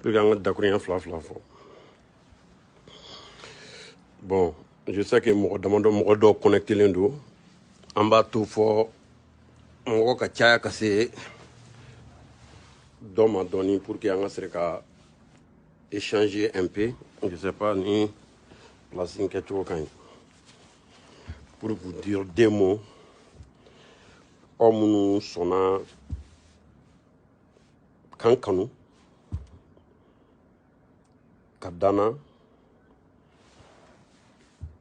Bon, je sais que mɔgɔ damadɔ mɔgɔ dɔw connectelen don an b'a to fɔ mɔgɔ ka caya ka se dɔ ma dɔɔni pour que an ka se ka échanger un peu. Je sais pas ni place in kɛcogo ka ɲi pour vous dire deux mots. Aw minnu sɔnna kan kanu ka danna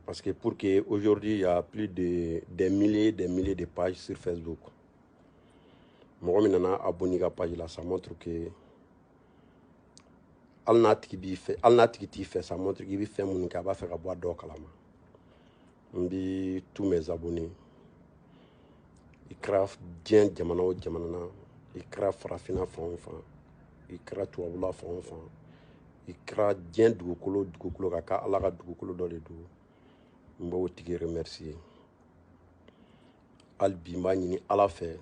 parce que pour que aujourd'hui il y a plus de des milliers de pages sur Facebook. Mɔgɔ min nana abonné ka page la, ça montre que hali n'a tigi t'i fɛ, ça montre qu'il bɛ fɛn minnu kɛ a b'a fɛ ka bɔ a dɔw kalama. N bɛ tous mes abonnés i kɛra diɲɛ jamana o jamana na, i kɛra farafinna fan o fan, i kɛra tubabula fan o fan, i kɛra diɲɛ dugukolo o dugukolo ka kɛ Ala ka dugukolo dɔ de don, n b'o tigi remercier. Hali bi n b'a ɲini Ala fɛ,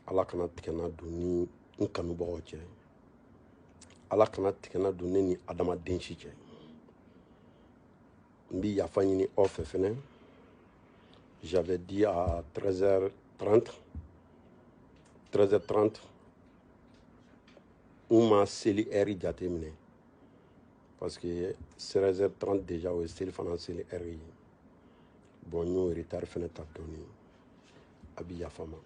Ala kana tigɛna don ni n kanubagaw cɛ, Ala kana tigɛna don ne ni adamaden si cɛ. N bɛ yafa ɲini aw fɛ fɛnɛ. J'avais dit à 13h30, on m'a seli heure jate minɛ parce que 16h30 déjà o ye seli fana seli heure ye. Bon, n y'o retard fɛnɛ ta dɔɔni, a bɛ yafa ma.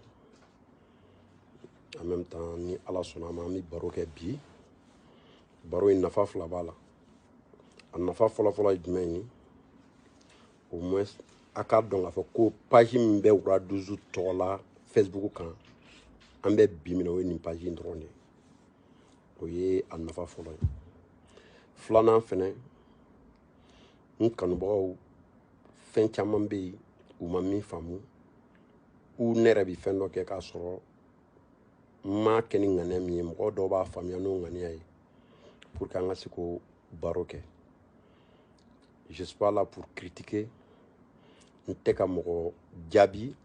En même temps ni Ala sɔnna ma an bɛ baro kɛ bi. Baro in nafa fila b'a la. A nafa fɔlɔfɔlɔ ye jumɛn ye? Au moins a k'a dɔn k'a fɔ ko page min bɛ Wuraduzu tɔgɔ la Facebook kan, an bɛ bi minɛ o ye nin page in dɔrɔn de ye. O ye a nafa fɔlɔ ye. Filanan fɛnɛ, n kanubagaw fɛn caman bɛ yen u ma min faamu, u ne yɛrɛ bɛ fɛn dɔ kɛ k'a sɔrɔ n m'a kɛ ni ŋaniya min ye, mɔgɔ dɔw b'a faamuya n'o ŋaniya ye pour que an ka se k'o baro kɛ. Je suis pas là pour critiquer, n tɛ ka mɔgɔ jaabi,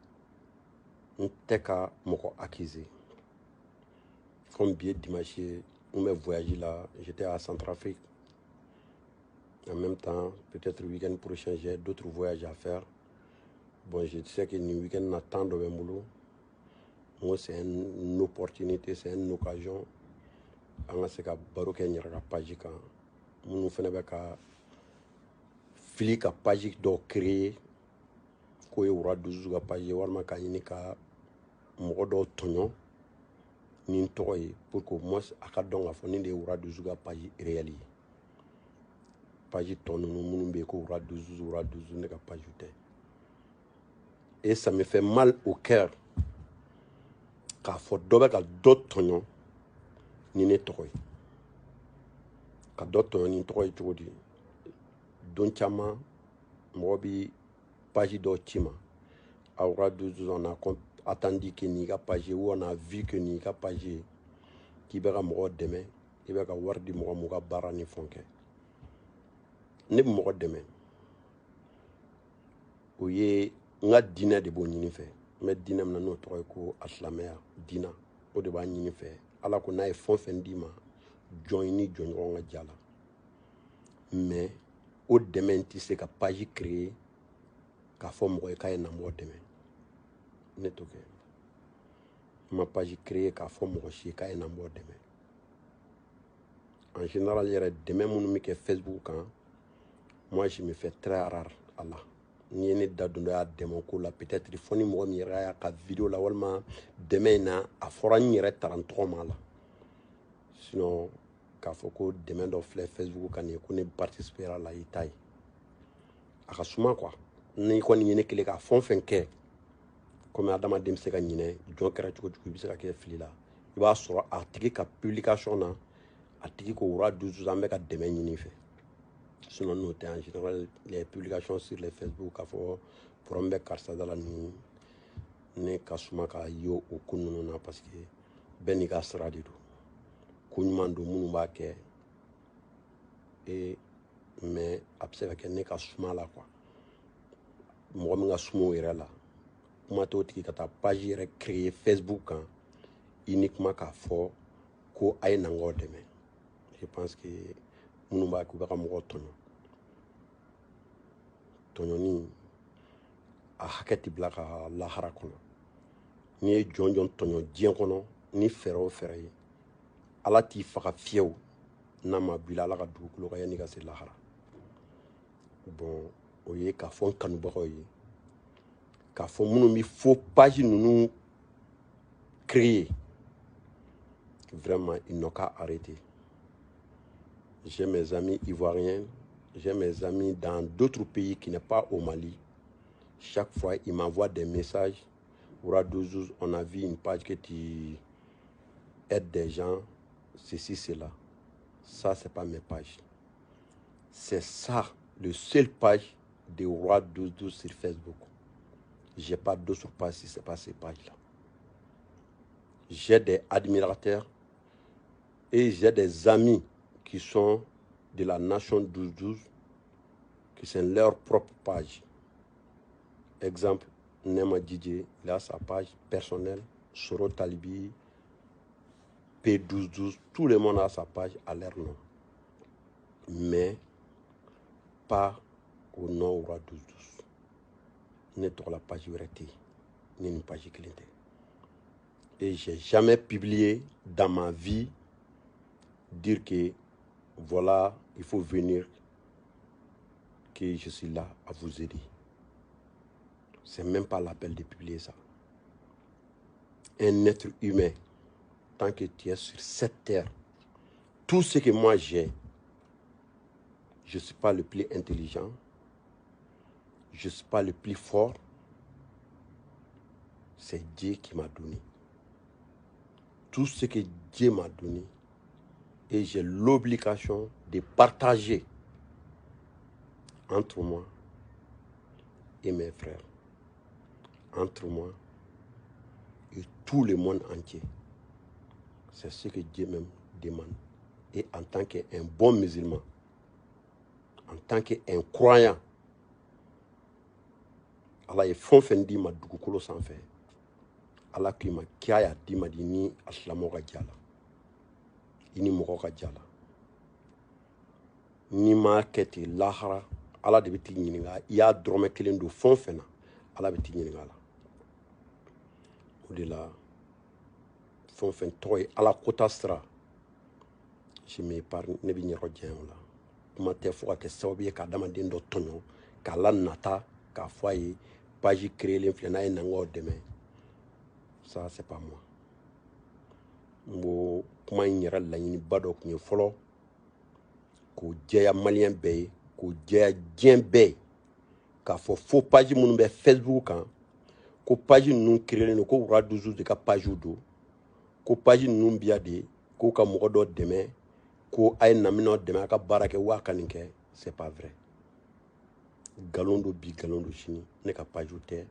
n tɛ ka mɔgɔ accuser. Comme bi ye dimanche ye, n bɛ voyage là, j'étais à Centrafrique. En même temps, peut-être le week-end prochain, j'ai d'autres voyages à faire. Bon, je sais que le week-end n'a tant de boulot. Moi, c'est une opportunité, c'est une occasion. On a se ka baro kɛ n yɛrɛ ka page kan. Minnu fɛnɛ bɛ ka fili ka page dɔ créer k'o ye Wuraduzu ka page ye, walima ka ɲini ka mɔgɔ dɔw tɔɲɔ ni n tɔgɔ ye pour que au moins a ka dɔn k'a fɔ nin de ye Wuraduzu ka page réel ye. Page tɔ ninnu minnu bɛ yen ko Wuraduzu ne ka page tɛ. Et ça me fait mal au cœur k'a fɔ dɔ bɛ ka dɔ tɔɲɔ ni ne tɔgɔ ye. Ka dɔ tɔɲɔ ni n tɔgɔ ye cogo di? Don caman mɔgɔ bɛ page dɔ ci ma. A Wuraduzu on a attendu que nin ka page ou on a vu que nin ka page k'i bɛ ka mɔgɔ dɛmɛ, i bɛ ka wari di mɔgɔ mun ka baara ni fɛn kɛ. Ne bɛ mɔgɔ dɛmɛ. O ye n ka diinɛ de b'o ɲini fɛ. N bɛ diinɛ min na n'o tɔgɔ ye ko asilamɛya diina, o de b'a ɲini fɛ. Ala ko n'a ye fɛn o fɛn d'i ma, jɔn i ni jɔnɲɔgɔn ka ja la. Mais o dɛmɛ in tɛ se ka page créer k'a fɔ mɔgɔ ye k'a ye na mɔgɔ dɛmɛ. Ne t'o kɛ. N ma page créer k'a fɔ mɔgɔ si ye k'a ye na mɔgɔ dɛmɛ. En général yɛrɛ dɛmɛ minnu bɛ kɛ Facebook kan, moi je me fais très rare à la. Ni ye ne da don dɔ y'a dɛmɛ ko la peut-être fɔ ni mɔgɔ min yɛrɛ y'a ka vidéo la walima dɛmɛ in na a fɔra n yɛrɛ taara n tɔgɔ ma la. Sinon k'a fɔ ko dɛmɛ dɔ filɛ Facebook kan nin ko ne participer a la i t'a ye. A ka suma quoi. N'i kɔni ye ne kelen k'a fɛn o fɛn kɛ comme adamaden bɛ se ka ɲinɛ jɔn kɛra cogo cogo i bɛ se ka kɛ fili la, i b'a sɔrɔ a tigi ka publication na a tigi ko Wuraduzu an bɛ ka dɛmɛ ɲini fɛ. Sinon n'o tɛ en général les publications sur les Facebook k'a fɔ problème bɛ karisa da la nin ne ka suma k'a ye o ko ninnu na parce que bɛɛ n'i ka sira de don. Ko ɲuman don minnu b'a kɛ mais a bɛ se ka kɛ ne ka suma la quoi. Mɔgɔ min ka suma o yɛrɛ la, kuma t'o tigi ka taa page yɛrɛ créer Facebook kan uniquement k'a fɔ ko a ye na n k'o dɛmɛ. Je pense que minnu b'a kɛ u bɛ ka mɔgɔw tɔɲɔ tɔɲɔni a hakɛ tɛ bila ka lahara kɔnɔ n'i ye jɔn jɔn tɔɲɔ diɲɛ kɔnɔ ni fɛɛrɛ o fɛɛrɛ ye ala t'i faga fiyewu n'a ma bila ala ka dugukolo kan yanni ka se lahara bon o ye k'a fɔ n kanubagaw ye k'a fɔ minnu bɛ faux page ninnu créer vraiment ils n'ont qu'à arrêter. J'ai mes amis ivoiriens, j'ai mes amis dans d'autres pays qui n'est pas au Mali. Chaque fois, ils m'envoient des messages. Ouradouzouz, on a vu une page que tu aides des gens, ceci, cela. Ça, ce n'est pas mes pages. C'est ça, le seul page de Ouradouzouz sur Facebook. Je n'ai pas d'autres pages si ce n'est pas ces pages-là. J'ai des admirateurs et j'ai des amis qui sont de la nation 12-12, qui sont leur propre page. Exemple, Nema DJ, il a sa page personnelle, Soro Talibi, P12-12, tout le monde a sa page à leur nom. Mais pas au nom Oura 12-12. Ne sur la page Ureti, ni une page Clinté. Et je n'ai jamais publié dans ma vie dire que voilà, il faut venir, que je suis là à vous aider. C'est même pas l'appel de publier ça. Un être humain, tant que tu es sur cette terre, tout ce que moi j'ai, je ne suis pas le plus intelligent, je ne suis pas le plus fort, c'est Dieu qui m'a donné. Tout ce que Dieu m'a donné, et j'ai l'obligation de partager entre moi et mes frères, entre moi et tout le monde entier. C'est ce que Dieu même demande. Et en tant qu'un bon musulman, en tant qu'un croyant, Allah est fond fendi ma dugukolo sanfɛ. Allah k'i ma k'a y'a d'i ma di ni asilamɛw ka diya la, i ni mɔgɔw ka diya la. N'i m'a kɛ ten lahara, Allah de bɛ t'i ɲininka i y'a dɔrɔmɛ kelen don fɛn o fɛn na, Allah bɛ t'i ɲininka a la. O de la fɛn o fɛn tɔgɔ ye Allah kota sira, je m'épargne, ne bɛ n yɛrɛ janya o la. Kuma tɛ fo ka kɛ sababu ye ka adamaden dɔ tɔɲɔ k'a la nata k'a fɔ a ye page créelen filɛ n'a ye nangaw dɛmɛ. Ça c'est pas moi. N b'o kuma in yɛrɛ laɲiniba dɔ tun ye fɔlɔ k'o jɛya maliyɛn bɛɛ ye k'o jɛya diɲɛ bɛɛ ye k'a fɔ fo page minnu bɛ Facebook kan ko page ninnu créelen don ko Ouradouzouz de ka page don ko page ninnu biya de k'o ka mɔgɔ dɔ dɛmɛ ko a ye naminaw dɛmɛ a ka baara kɛ waa ka nin kɛ. C'est pas vrai. Galon do bi galon do sini ne ka page tɛ.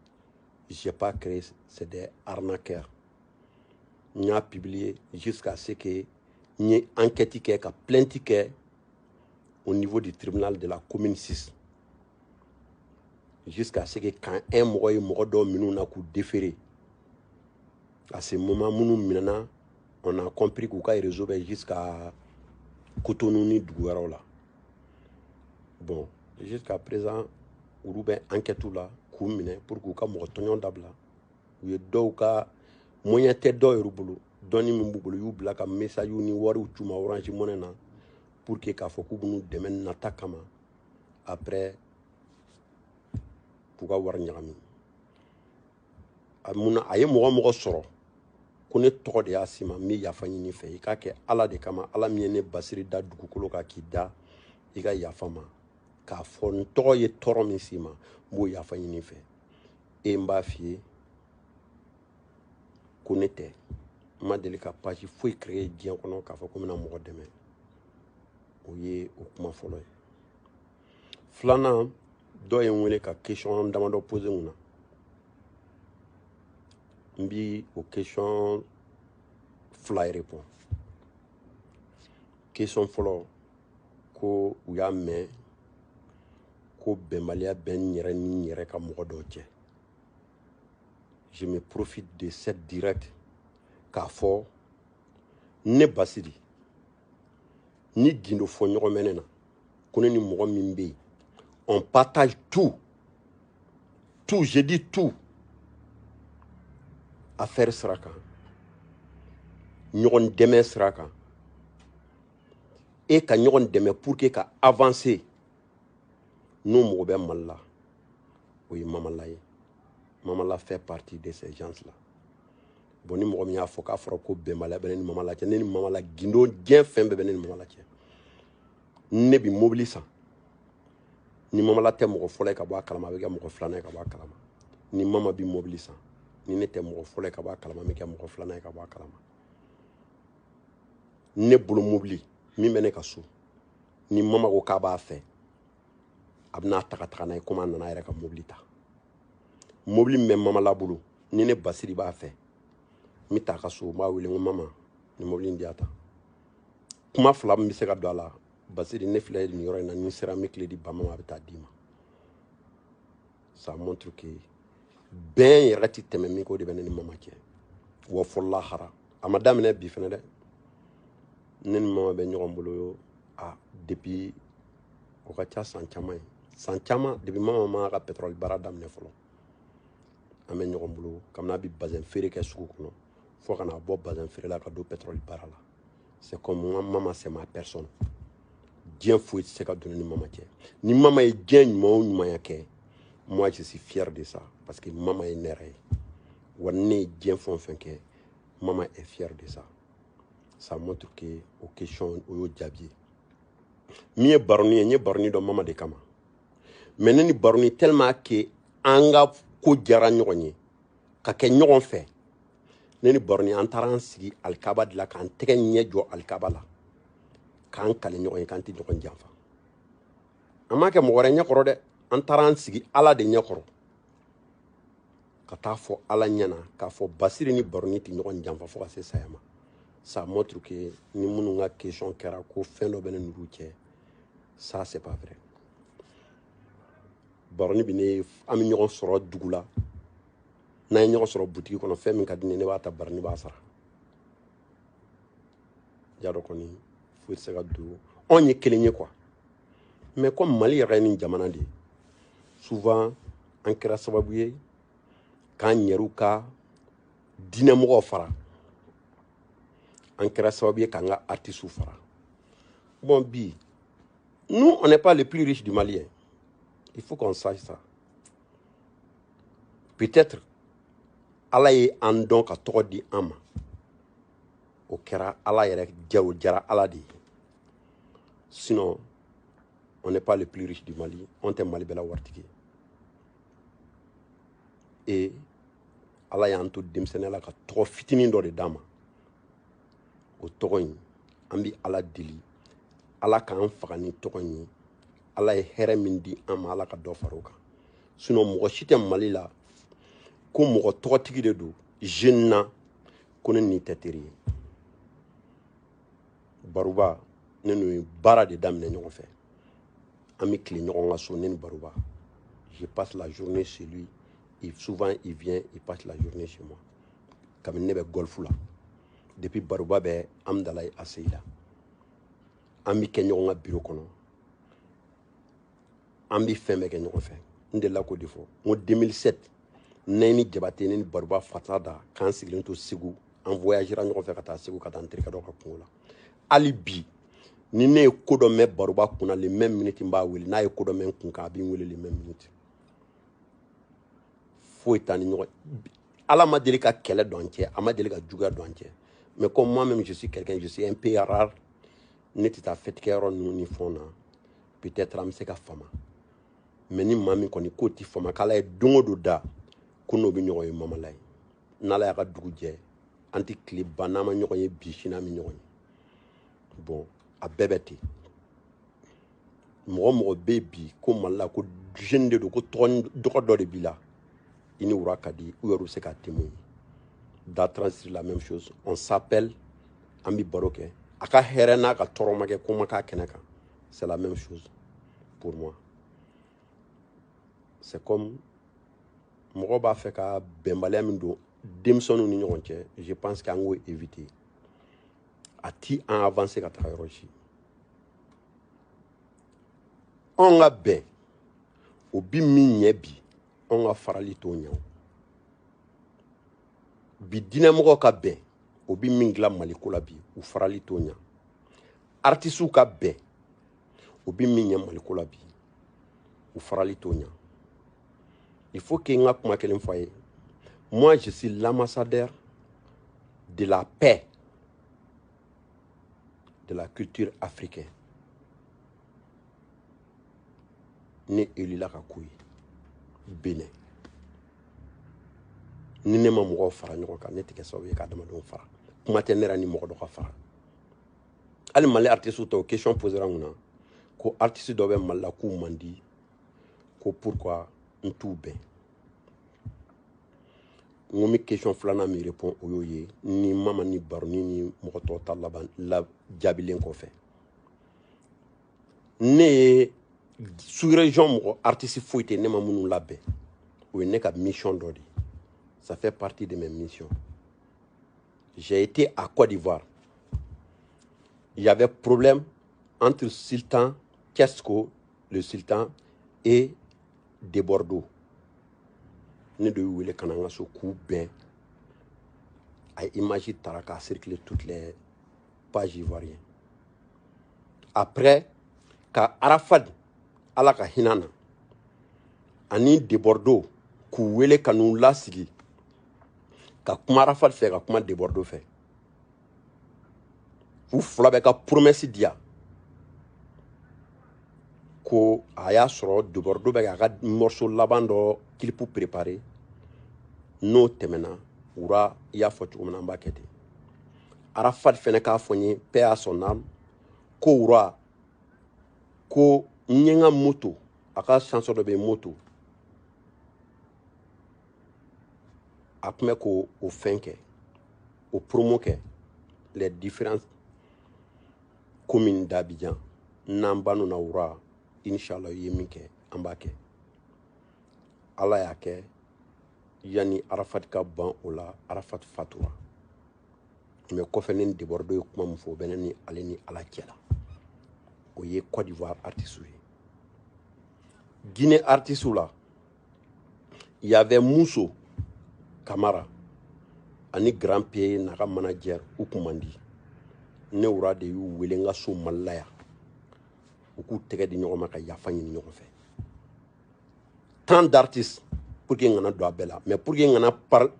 J'ai pas créé, c'est des arnaqueurs. N y'a publié jusqu'à ce que n ye enquête kɛ ka plainte kɛ au niveau du tribunal de la commune 6. Jusqu'à ce que quand un mɔgɔ ye mɔgɔ dɔw minnu na k'u déférer, à ce moment minnu minɛna, on a compris k'u ka réseau bɛ jusqu'à Cotonou ni dugu wɛrɛw la. Bon, jusqu'à présent olu bɛ enquête la k'u minɛ pour k'u ka mɔgɔ tɔɲɔ dabila. U ye dɔw ka moyen tɛ dɔw yɛrɛ bolo, dɔnni min b'u bolo, u y'u bila ka message ni wariw c'u ma Orange Money na pour que k'a fɔ k'u b'u dɛmɛ nata kama après k'u ka wari ɲagami. Munna a ye mɔgɔ mɔgɔ sɔrɔ ko ne tɔgɔ de y'a si ma n bɛ yafa ɲini fɛ i k'a kɛ Ala de kama, Ala min ye ne basiri da dugukolo kan k'i da, i ka yafa ma k'a fɔ n tɔgɔ ye tɔɔrɔ min s'i ma n b'o yafa ɲini fɛ. E n b'a f'i ye ko ne tɛ, n ma deli ka page foyi créer diɲɛ kɔnɔ k'a fɔ ko n bɛna mɔgɔ dɛmɛ. O ye o kuma fɔlɔ ye. Filanan, dɔ ye n wele ka question damadɔ poser n kunna. N bi o question fila répond. Question fɔlɔ ko u y'a mɛn ko bɛnbaliya bɛ n yɛrɛ ni n yɛrɛ ka mɔgɔ dɔw cɛ. Je me profite de cette direct k'a fɔ ne Basiri ni gindo fo ɲɔgɔn mɛnɛ na ko ne ni mɔgɔ min bɛ yen on partage tout je dis tout affaire sira kan ɲɔgɔn dɛmɛ sira kan e ka ɲɔgɔn dɛmɛ pour que ka avancer n'o mɔgɔ bɛ Mali la o ye Mamala ye. Mamala fait partie de ces gens là. Bon ni mɔgɔ min y'a fɔ k'a fɔra ko bɛnbaliya bɛ ne ni Mamala cɛ ne ni Mamala gindo diɲɛ fɛn bɛɛ bɛ ne ni Mamala cɛ. Ne bi mobili san ni Mamala tɛ mɔgɔ fɔlɔ ye ka bɔ a kalama a bɛ kɛ mɔgɔ filanan ye ka bɔ a kalama. Ni Mama bi mobili san ni ne tɛ mɔgɔ fɔlɔ ye ka bɔ a kalama a bɛ kɛ mɔgɔ filanan ye ka bɔ a kalama. Ne bolo mobili min bɛ ne ka so ni Mama ko k'a b'a fɛ a bɛ n'a taga n'a ye komi a nana a yɛrɛ ka mobili ta. Mobili min bɛ Mamala bolo ni ne Basiri b'a fɛ n bɛ taa a ka so n b'a wele n ko Mama ni mobili in di yan ta. Kuma fila min bɛ se ka don a la Basiri ne filɛ nin yɔrɔ in na ni sera n bɛ tile di ba Mama a bɛ taa d'i ma. Ça montre que bɛn yɛrɛ tɛ tɛmɛ min ko de bɛ ne ni Mama cɛ wa fɔ lahara a ma daminɛ bi fɛnɛ dɛ. Ne ni Mama bɛ ɲɔgɔn bolo depuis o ka ca san caman ye san caman depuis Mama ma ka pétrole baara daminɛ fɔlɔ an bɛ ɲɔgɔn bolo kabini a bɛ bazin feere kɛ sugu kɔnɔ fo kana bɔ bazin feere la ka don pétrole baara la. C'est comme Mama c'est ma personne. Diɲɛ foyi tɛ se ka don ni Mama cɛ ni Mama ye diɲɛ ɲuman o ɲumanya kɛ moi je suis fier de ça parce que Mama ye ne yɛrɛ ye wa ne ye diɲɛ fɛn o fɛn kɛ Mama est fier de ça. Ça montre que o question o y'o jaabi ye. Min ye baroni ye n ye baroni dɔn Mama de kama mais ne ni baroni tellement que an ka ko diyara ɲɔgɔn ye ka kɛ ɲɔgɔn fɛ ne ni baroni an taara an sigi alikaba de la k'an tɛgɛ ɲɛ jɔ alikaba la k'an kale ɲɔgɔn ye k'an tɛ ɲɔgɔn janfa an m'a kɛ mɔgɔ wɛrɛ ɲɛkɔrɔ dɛ an taara an sigi Ala de ɲɛkɔrɔ ka taa fɔ Ala ɲɛna k'a fɔ Basiri ni baroni tɛ ɲɔgɔn janfa fo ka se saya ma. Ça montre que ni minnu ka question kɛra ko fɛn dɔ bɛ ne n'olu cɛ ça c'est pas vrai. Baroni bi ne an bɛ ɲɔgɔn sɔrɔ dugu la n'an ye ɲɔgɔn sɔrɔ butigi kɔnɔ fɛn min ka di ne b'a ta baroni b'a sara. Jaa dɔ kɔni foyi tɛ se ka don anw ye kelen ye quoi mais comme Mali yɛrɛ ye nin jamana de ye souvent an kɛra sababu ye k'an yɛrɛw ka diinɛmɔgɔw fara an kɛra sababu ye k'an ka artistes fara. Bon bi nous on n'est pas les plus riches du Mali. Il faut qu'on sache ça. Peut-être Ala ye an dɔn ka tɔgɔ di an ma o kɛra Ala yɛrɛ jago jara Ala de ye. Sinon on n'est pas les plus riches du Mali. On tɛ Mali bɛɛ la waritigi ye. Et Ala y'an to denmisɛnniya la ka tɔgɔ fitinin dɔ de d'an ma. O tɔgɔ in an bɛ Ala deli Ala k'an faga ni tɔgɔ in ye. Ala ye hɛrɛ min di an ma Ala ka dɔ fara o kan. Sinon mɔgɔ si tɛ Mali la ko mɔgɔ tɔgɔtigi de don jeune na ko ne ni tɛ teri ye. Baruba ne n'o ye baara de daminɛ ɲɔgɔn fɛ. An bɛ tile ɲɔgɔn ka so ne ni Baruba. Je passe la journée chez lui. Et souvent il vient, il passe la journée chez moi. Kabini ne bɛ golf la. Depuis Baruba bɛ Amdalaye Aseyi la. An bɛ kɛ ɲɔgɔn ka bureau kɔnɔ. An bɛ fɛn bɛɛ kɛ ɲɔgɔn fɛ. N delila k'o de fɔ. N ko 2007 ne ni Jabate ne ni Baruba fata da k'an sigilen to Segu. An voyagera ɲɔgɔn fɛ ka taa Segu ka taa n terikɛ dɔ ka kungo la. Hali bi ni ne ye ko dɔ mɛn Baruba kunna les mêmes minutes n b'a wele n'a ye ko dɔ mɛn n kun kan a bɛ n wele les mêmes minutes. Foyi t'an ni ɲɔgɔn Ala ma deli ka kɛlɛ don an cɛ a ma deli ka juguya don an cɛ mais comme moi-même je suis quelqu'un je suis un peu rare ne tɛ taa fête kɛyɔrɔ ninnu ni fɛnw na peut-être an bɛ se ka fama mais ni maa min kɔni k'o tɛ fama k'Ala ye don o don da ko n'o bɛ ɲɔgɔn ye Mamala ye n'Ala y'a ka dugu jɛ an tɛ tile ban n'an ma ɲɔgɔn ye bi sini an bɛ ɲɔgɔn ye bon a bɛɛ bɛ ten mɔgɔ mɔgɔ bɛ bi ko Mali la ko jeune de don ko dɔgɔ dɔ de b'i la i ni wura ka di u yɛrɛ bɛ se ka témoin da transir la même chose on s'appelle an bɛ baro kɛ a ka hɛrɛ n'a ka tɔɔrɔ ma kɛ ko ma k'a kɛnɛ kan c'est la même chose pour moi c'est comme mɔgɔ b'a fɛ ka bɛnbaliya min don denmisɛnninw ni ɲɔgɔn cɛ je pense que an k'o éviter a ti an avancer ka taga yɔrɔ si on ka bɛn o bi min ɲɛ bi on ka farali t'o ɲɛ bi diinɛmɔgɔ ka bɛn o bi min dilan maliko la bi u farali t'o ɲɛ artisiw ka bɛn o bi min ɲɛ maliko la bi u farali t'o ɲɛ il faut que n ka kuma kelen fɔ a ye moi je suis l'ambassadeur de la paix de la culture africaine ne élila ka k'o ye Benin ni ne ma mɔgɔw fara ɲɔgɔn kan ne tɛ kɛ sababu ye ka adamadenw fara kuma tɛ ne yɛrɛ ni mɔgɔ dɔ ka fara hali Mali artiste tɔw question posera mun na ko artiste dɔ bɛ Mali la k'u man di ko pourquoi n t'u bɛn n ko mi question filanan mi répond o y'o ye ni mama ni baroni ni mɔgɔ tɔw ta laban la jaabilen kɔfɛ ne ye sous-région mɔgɔ artiste foyi tɛ ne ma minnu labɛn o ye ne ka mission dɔ de ça fait partie de mes missions j'ai été à Côte d'Ivoire il y avait problème entre Sultan Kesko le sultan et de Bordeaux ne de y'u wele ka na n ka so k'u bɛn a ye image tara k'a circuler toutes les pages ivoiriennes après ka Arafat ala ka hinɛ na ani de Bordeaux k'u wele ka n'u lasigi ka kuma Arafat fɛ ka kuma de Bordeaux fɛ u fila bɛ ka promesse di yan ko a y'a sɔrɔ de Bordeaux bɛ k'a ka morceau laban dɔ clip préparé n'o tɛmɛna wura i y'a fɔ cogo min na an b'a kɛ ten Arafat fɛnɛ k'a fɔ n ye paix à son âme ko wura ko n ye n ka moto a ka chanson dɔ bɛ yen moto a tun bɛ k'o fɛn kɛ o promo kɛ les différentes communes d'Abidjan n'an banu na wura Inch'Allah ye min kɛ an b'a kɛ ala y'a kɛ yani Arafat ka ban o la Arafat fatura mais kɔfɛ ni de Bordeaux ye kuma min fɔ o bɛ ne ni ale ni ala cɛ la o ye Côte d'Ivoire artiste ye Guinée artiste la il y avait Mousso Camara ani Grand P n'a ka manager u kun man di ne wura de y'u wele n ka so Mali la yan u k'u tɛgɛ di ɲɔgɔn ma ka yafa ɲini ɲɔgɔn fɛ tant d'artistes pour que n kana don a bɛɛ la mais pour que n kana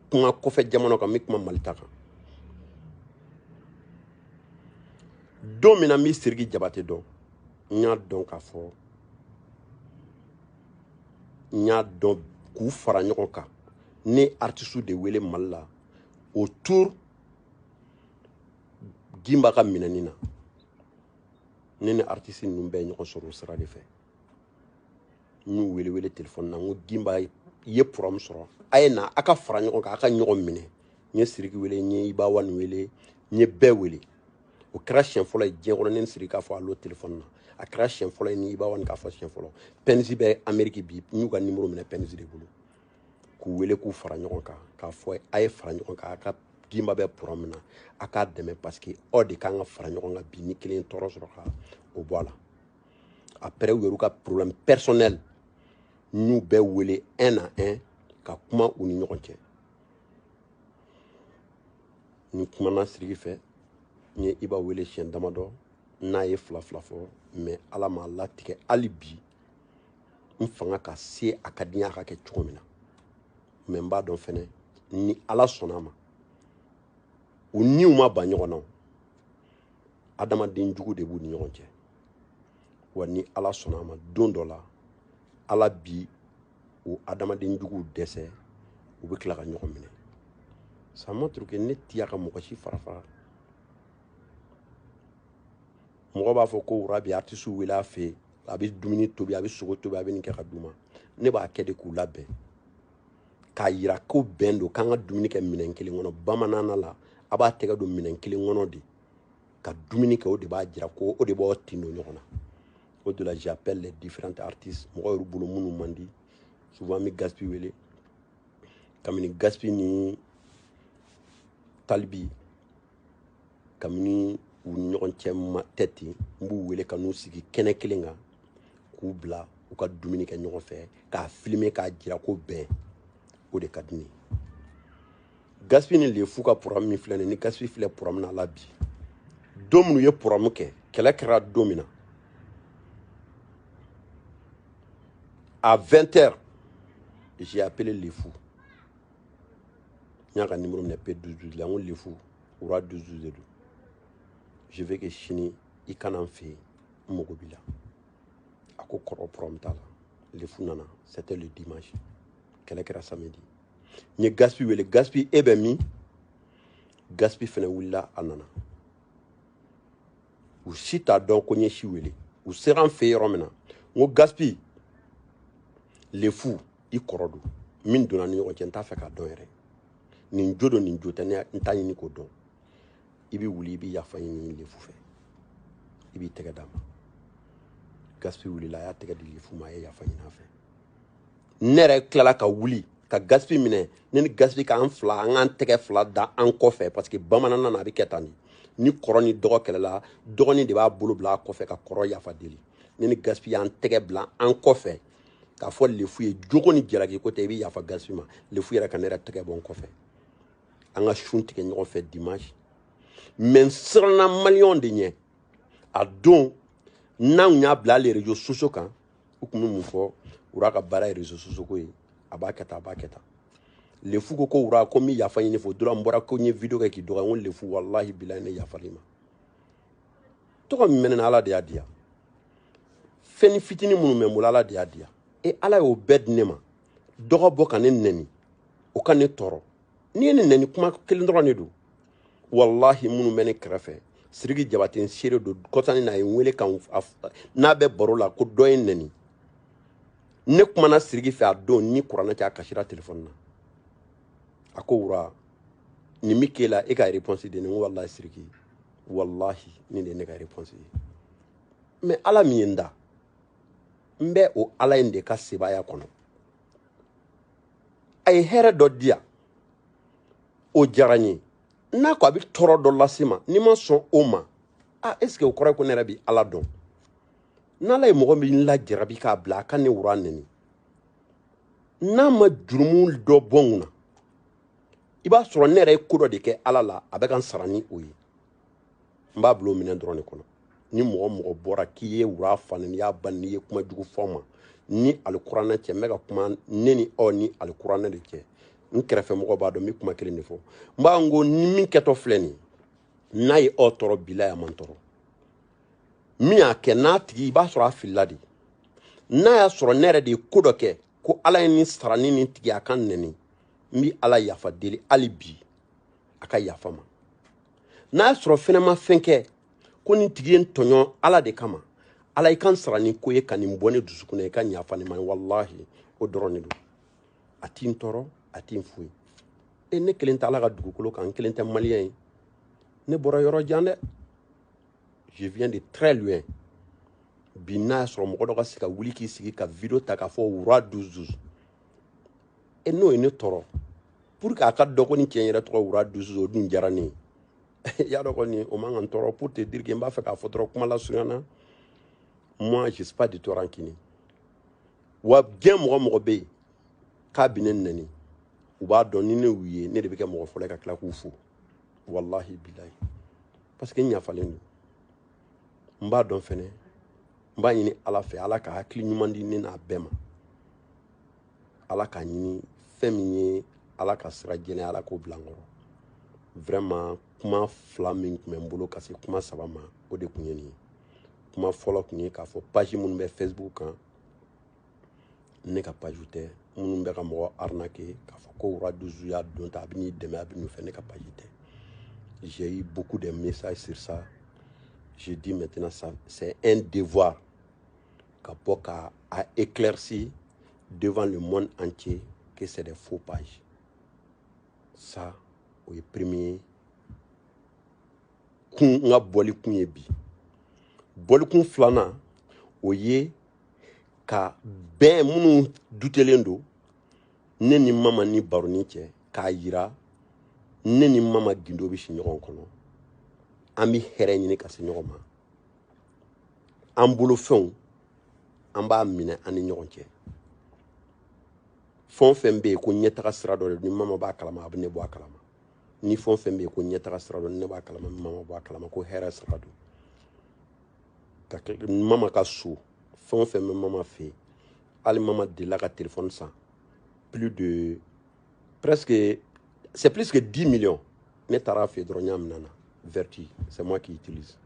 kuma kɔfɛ jamana kan n bɛ kuma Mali ta kan don min na n bɛ Sidiki Jabate dɔn n y'a dɔn k'a fɔ n y'a dɔn k'u fara ɲɔgɔn kan ne artistes de wele Mali la autour Gimba ka minɛni na ne ni artiste ninnu bɛɛ ɲɔgɔn sɔrɔ o sira de fɛ n y'u wele téléphone na n ko Gimba ye problème sɔrɔ a ye na a ka fara ɲɔgɔn kan a ka ɲɔgɔn minɛ n ye Sidiki wele n ye Iba Wani wele n ye bɛɛ wele o kɛra siɲɛ fɔlɔ ye diɲɛ kɔnɔ ne ni Sidiki k'a fɔ allo téléphone na a kɛra siɲɛ fɔlɔ ye ni Iba Wani k'a fɔ siɲɛ fɔlɔ Penzi bɛ Amérique bi n y'u ka numéro minɛ Penzi de bolo k'u wele k'u fara ɲɔgɔn kan k'a fɔ a ye fara ɲɔgɔn kan a ka Gimba bɛ problème min na a k'a dɛmɛ parce que aw de kan ka fara ɲɔgɔn kan bi ni kelen tɔɔrɔ sɔrɔ ka o bɔ a la après u y'u ka problème personnel n y'u bɛɛ wele un à un ka kuma u ni ɲɔgɔn cɛ ni kumana Sidiki fɛ n ye Iba wele siɲɛ damadɔ n'a ye fila fila fɔ mais ala m'a latigɛ hali bi n fanga ka se a ka di n ye a ka kɛ cogo min na mais n b'a dɔn fɛnɛ ni ala sɔnna a ma u niw ma ban ɲɔgɔn na adamaden jugu de b'u ni ɲɔgɔn cɛ wa ni ala sɔnna a ma don dɔ la ala bi o adamaden juguw dɛsɛ u bɛ tila ka ɲɔgɔn minɛ ça montre que ne tɛ ka mɔgɔ si fara fara mɔgɔ b'a fɔ ko wura bi artiste wele a fɛ yen a bɛ dumuni tobi a bɛ sogo tobi a bɛ nin kɛ ka d'u ma ne b'a kɛ de k'u labɛn k'a yira ko bɛn don k'an ka dumuni kɛ minɛn kelen kɔnɔ bamanana la a b'a tɛgɛ don minɛn kelen kɔnɔ de ka dumuni kɛ o de b'a jira ko o de b'aw tin don ɲɔgɔn na o de la j'appelle les différents artistes mɔgɔ yɛrɛ bolo minnu man di souvent n bɛ Gaspi wele kabini Gaspi ni Talibi kabini u ni ɲɔgɔn cɛ ma tɛ ten n b'u wele ka n'u sigi kɛnɛ kelen kan k'u bila u ka dumuni kɛ ɲɔgɔn fɛ k'a filmer k'a jira ko bɛn o de ka di ne ye. Gaspi ni lefu ka programme min filɛ ni Gaspi filɛ programme na la bi don minnu ye programme kɛ kɛlɛ kɛra don min na à 20h j'ai appelé Lefu. Il y a un numéro de P12 là on Lefu aura 12. Je veux que Chini il can en faire Mogobila. À quoi corps prompta là Lefu nana c'était le dimanche. Quel est samedi. Ni Gaspi le Gaspi ebemi Gaspi fene willa anana. Ou si ta donc konye chiwele ou seran fe romena. Ngo Gaspi Lefu i korodo min donna ni ɲɔgɔn cɛ n t'a fɛ ka dɔn yɛrɛ nin jo don nin jo tɛ n t'a ɲini k'o dɔn i bɛ wuli i bɛ yafa ɲini Lefu fɛ i b'i tɛgɛ d'a ma Gaspi wulila a y'a tɛgɛ di Lefu ma a ye yafa ɲini a fɛ ne yɛrɛ tilala ka wuli ka Gaspi minɛ ne ni Gaspi k'an fila an k'an tɛgɛ fila da an kɔfɛ parce que bamananna na a bɛ kɛ tan de ni kɔrɔ ni dɔgɔ kɛlɛla dɔgɔnin de b'a bolo bila a kɔfɛ ka kɔrɔ yafa deli ne ni Gaspi y'an tɛgɛ bila an kɔfɛ k'a fɔ Lefu ye jogo ni jalaki ko tɛ i bɛ yafa Gaspi ma Lefu yɛrɛ ka ne yɛrɛ tɛgɛ bɔ n kɔfɛ an ka sun tigɛ ɲɔgɔn fɛ dimanche mais n siranna maliyɛnw de ɲɛ a don n'anw y'a bila hali réseaux sociaux kan u tun bɛ mun fɔ Wura ka baara ye réseaux sociaux ko ye a b'a kɛ tan a b'a kɛ tan Lefu ko Wura ko n bɛ yafa ɲini fɔ dɔrɔn n bɔra ko n ye vidéo kɛ k'i dɔgɔya n ko Lefu walahi bilahi ne yafal'i ma tɔgɔ min mɛnɛ na Ala de y'a di yan fɛn fitinin minnu bɛ n bolo Ala de y'a di yan et Ala y'o bɛɛ di ne ma dɔgɔ bɔ ka ne nɛni o ka ne tɔɔrɔ ni ye ne nɛni kuma kelen dɔrɔn de don wallahi minnu bɛ ne kɛrɛfɛ Sidiki Jabate n seere don kɔsani na a ye n wele ka n'a bɛ baro la ko dɔ ye n nɛni ne kumana Sidiki fɛ a don ni kuranɛ cɛ a kasira téléphone na a ko Wura nin mi k'e la e ka réponse de ne ko wallahi Sidiki wallahi nin de ye ne ka réponse ye mais Ala min ye n da n bɛ o Ala in de ka sebaya kɔnɔ a ye hɛrɛ dɔ di yan o diyara n ye n'a ko a bɛ tɔɔrɔ dɔ lase ma ni ma sɔn o ma est ce que o kɔrɔ ye ko ne yɛrɛ bɛ Ala dɔn n'Ala ye mɔgɔ min lajarabi k'a bila a ka ne Wura nɛni n'a ma jurumu dɔ bɔ n kunna i b'a sɔrɔ ne yɛrɛ ye ko dɔ de kɛ Ala la a bɛ ka n sara ni o ye n b'a bila o minɛn dɔrɔn de kɔnɔ ni mɔgɔ mɔgɔ bɔra k'i ye Wura fa n'i y'a ba n'i ye kuma jugu fɔ ma ni alikuranɛ cɛ n bɛ ka kuma ne ni aw ni alikuranɛ de cɛ n kɛrɛfɛ mɔgɔ b'a dɔn n bɛ kuma kelen de fɔ n b'a n ko ni min kɛtɔ filɛ nin n'a ye aw tɔɔrɔ bilahi a man tɔɔrɔ min y'a kɛ n'a tigi i b'a sɔrɔ a filila de n'a y'a sɔrɔ ne yɛrɛ de ye ko dɔ kɛ ko Ala ye nin sara ni nin tigi a ka nɛni n bɛ Ala yafa deli hali bi a ka yafa ma n'a y'a sɔrɔ fɛnɛ ma fɛn kɛ ko nin tigi ye n tɔɲɔ Ala de kama Ala i ka n sara ni ko ye ka nin bɔ ne dusukun na i ka yafa ne ma wallahi o dɔrɔn de don a t'i n tɔɔrɔ a t'i n foyi ne kelen tɛ Ala ka dugukolo kan n kelen tɛ maliyɛn ye ne bɔra yɔrɔ jan dɛ je viens de très loin bi n'a y'a sɔrɔ mɔgɔ dɔ ka se ka wuli k'i sigi ka vidéo ta k'a fɔ Wura 12 n'o ye ne tɔɔrɔ pour que a ka dɔn ko ni cɛ yɛrɛ tɔgɔ Wura 12 o dun diyara ne ye y'a dɔn kɔni o man kan tɔɔrɔ pour te dire que n b'a fɛ k'a fɔ dɔrɔn kuma lasurunya na moi je suis pas du tout rancunier wa diɲɛ mɔgɔ mɔgɔ bɛ yen k'a bɛ ne nɛni u b'a dɔn ni ne y'u ye ne de bɛ kɛ mɔgɔ fɔlɔ ye ka tila k'u fo wallahi bilahi parce que n yafalen don n b'a dɔn fɛnɛ n b'a ɲini Ala fɛ Ala ka hakili ɲuman di ne n'a bɛɛ ma Ala ka ɲini fɛn min ye Ala ka sira jɛnɛ Ala k'o bila n kɔrɔ vraiment kuma fila min tun bɛ n bolo ka se kuma saba ma o de tun ye nin ye kuma fɔlɔ tun ye k'a fɔ page minnu bɛ Facebook kan ne ka page tɛ minnu bɛ ka mɔgɔ arnaquer k'a fɔ ko Wura 12 y'a don ta a bɛ n'i dɛmɛ a bɛ n'u fɛ ne ka page tɛ j'ai eu beaucoup de messages sur ça je dis maintenant ça c'est un devoir ka bɔ ka éclaircir devant le monde entier que c'est des faux pages ça o ye premier kun n ka bɔli kun ye bi bɔli kun filanan o ye ka bɛn minnu dutelen don ne ni mama ni baroni cɛ k'a yira ne ni mama gindo bɛ si ɲɔgɔn kɔnɔ an bɛ hɛrɛ ɲini ka se ɲɔgɔn ma an bolo fɛnw an b'a minɛ an ni ɲɔgɔn cɛ fɛn o fɛn bɛ yen ko ɲɛtaga sira dɔ de ni mama b'a kalama a bɛ ne bɔ a kalama ni fɛn o fɛn bɛ yen ko ɲɛtaga sira dɔ ni ne b'a kalama ni mama bɔ a kalama ko hɛrɛ sira don ka mama ka so fɛn o fɛn bɛ mama fɛ yen hali mama delila ka téléphone san c'est plus que 10 millions ne taara fɛ yen dɔrɔn n y'a minɛ na Vertu c'est moi qui utilise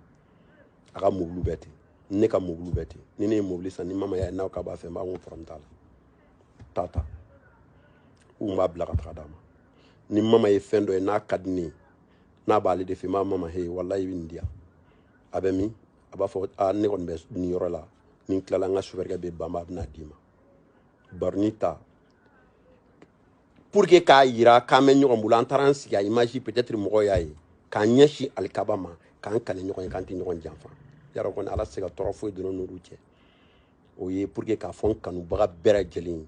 a ka mobile bɛɛ ten ne ka mobile bɛɛ ten ni ne ye mobile san ni mama y'a ye n'aw ka b'a fɛ n b'a ko problème t'a la tata ou n b'a bila ka taga d'a ma ni mama ye fɛn dɔ ye n'a ka di ne ye n'a b'ale de fɛ n b'a mama he wallahi i bɛ nin di yan a bɛ min a b'a fɔ ne kɔni bɛ nin yɔrɔ la ni n tilala n ka sufɛrikɛ bɛ ban a bɛna d'i ma bari ni ta pour que k'a yira k'an bɛ ɲɔgɔn bolo an taara an sigi a image peut-être mɔgɔw y'a ye k'an ɲɛsin alikaba ma k'an kale ɲɔgɔn ye k'an tɛ ɲɔgɔn janfa yarɔ kɔni ala tɛ se ka tɔɔrɔ foyi donna n'olu cɛ o ye pour que k'a fɔ n kanubaga bɛɛ lajɛlen ye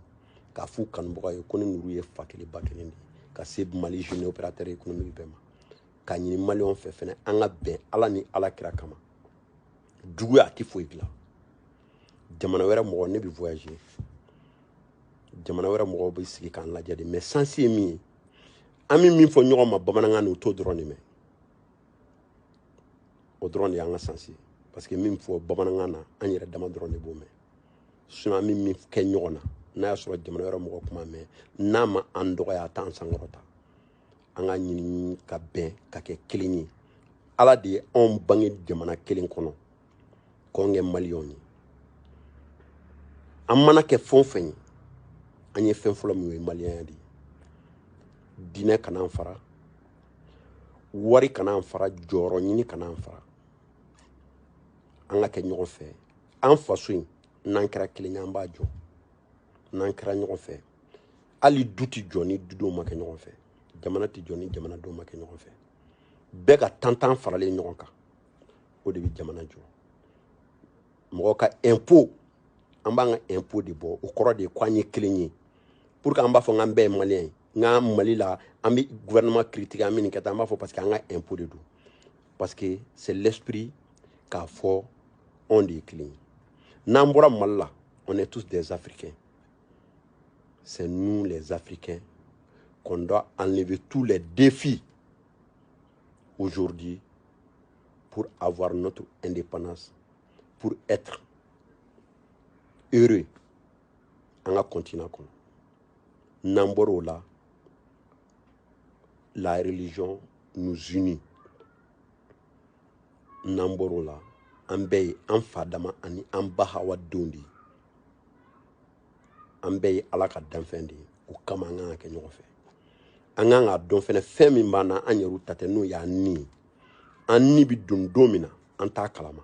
k'a f'u kanubaga ye ko ne n'olu ye fa kelen ba kelen de ye ka se Mali jeune opérateur économique bɛɛ ma k'a ɲini maliyɛnw fɛ fɛnɛ an ka bɛn ala ni ala kira kama juguya a tɛ foyi dilan jamana wɛrɛ mɔgɔ ne bɛ voyager jamana wɛrɛ mɔgɔw bɛ sigi k'an lajɛ de mais sens ye min ye an bɛ min fɔ ɲɔgɔn ma bamanankan na o t'o dɔrɔn de mɛn o dɔrɔn de y'an ka sens ye parce que min fɔ bamanankan na an yɛrɛ dama dɔrɔn de b'o mɛn sinon an bɛ min kɛ ɲɔgɔn na n'a y'a sɔrɔ jamana wɛrɛ mɔgɔ kuma mɛn n'a ma an dɔgɔya a t'an sankɔrɔta an ka ɲini ka bɛn ka kɛ kelen ye ala de ye anw bange jamana kelen kɔnɔ k'anw kɛ maliyɛnw ye an mana kɛ fɛn o fɛn ye an ye fɛn fɔlɔ min ye maliyɛnya de ye diinɛ kana an fara wari kana an fara jɔyɔrɔ ɲini kana an fara an ka kɛ ɲɔgɔn fɛ an faso in n'an kɛra kelen ye an b'a jɔ n'an kɛra ɲɔgɔn fɛ hali du tɛ jɔ ni dudenw ma kɛ ɲɔgɔn fɛ jamana tɛ jɔ ni jamanadenw ma kɛ ɲɔgɔn fɛ bɛɛ ka tantan faralen ɲɔgɔn kan o de bɛ jamana jɔ mɔgɔ ka impôt an b'an ka impôt de bɔ o kɔrɔ de ye k'an ye kelen ye pour que an b'a fɔ k'an bɛɛ ye maliyɛn ye nka Mali la an bɛ gouvernement critiquer an bɛ nin kɛ tan an b'a fɔ parce que an ka impôt de don parce que c'est l'esprit k'a fɔ anw de ye kelen ye n'an bɔra Mali la on est tous des Africains c'est nous les Africains qu'on doit enlever tous les défis aujourd'hui pour avoir notre indépendance, pour être heureux en un continent. Namborola, la religion nous unit. Namborola, Ambey, Anfadama, Ani, Ambahawa Dundi. Ambey, Alaka Danfendi, ou Kamanga Kenyofe. Anganga Donfene Femimbana, Anyeru Tatenu ya ni. Anni bi dun domina, Anta Kalama.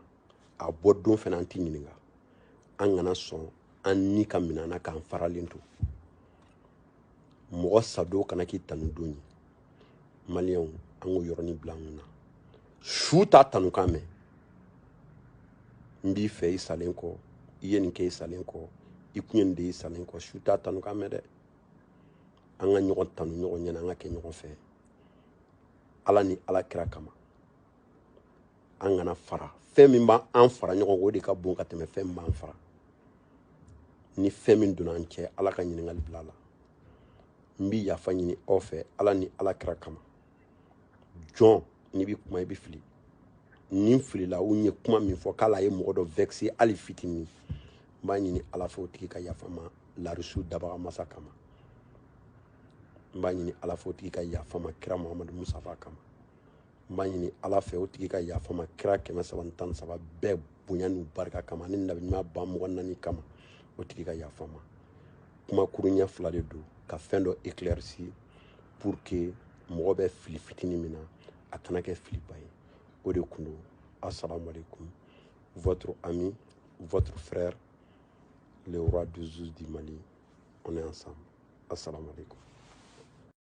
A bo Donfene Antininga. Angana son, Anni Kaminana kan faralinto. Mɔgɔ sado kana k'i tanu don ye maliyɛnw an k'o yɔrɔnin bila an kunna su t'a tanukan mɛn n b'i fɛ i salen kɔ i ye nin kɛ i salen kɔ i kun ye nin de i salen kɔ su t'a tanukan mɛn dɛ an ka ɲɔgɔn tanu ɲɔgɔn ɲɛna an ka kɛ ɲɔgɔn fɛ ala ni ala kira kama an kana fara fɛn min b'an fara ɲɔgɔn o de ka bon ka tɛmɛ fɛn min b'an fara ni fɛn min donna an cɛ ala ka ɲininkali bila la n bɛ yafa ɲini aw fɛ ala ni ala kira kama jɔn n'i bɛ kuma i bɛ fili ni n filila u ye kuma min fɔ k'ala ye mɔgɔ dɔ vexé hali fitinin n b'a ɲini ala fɛ o tigi ka yafa ma larisu dabaga masa kama n b'a ɲini ala fɛ o tigi ka yafa ma kira muhamadu musafa kama n b'a ɲini ala fɛ o tigi ka yafa ma kira 313 bɛɛ bonya n'u barika kama ni nabi ɲuman ba 24 kama o tigi ka yafa ma kuma kuruɲɛ 2 de don ka fɛn dɔ éclairci pour que mɔgɔ bɛ fili fitinin min na a kana kɛ filiba ye o de kun don assalamu alaikum votre ami votre frère le roi du Zouz du Mali on est ensemble assalamu alaikum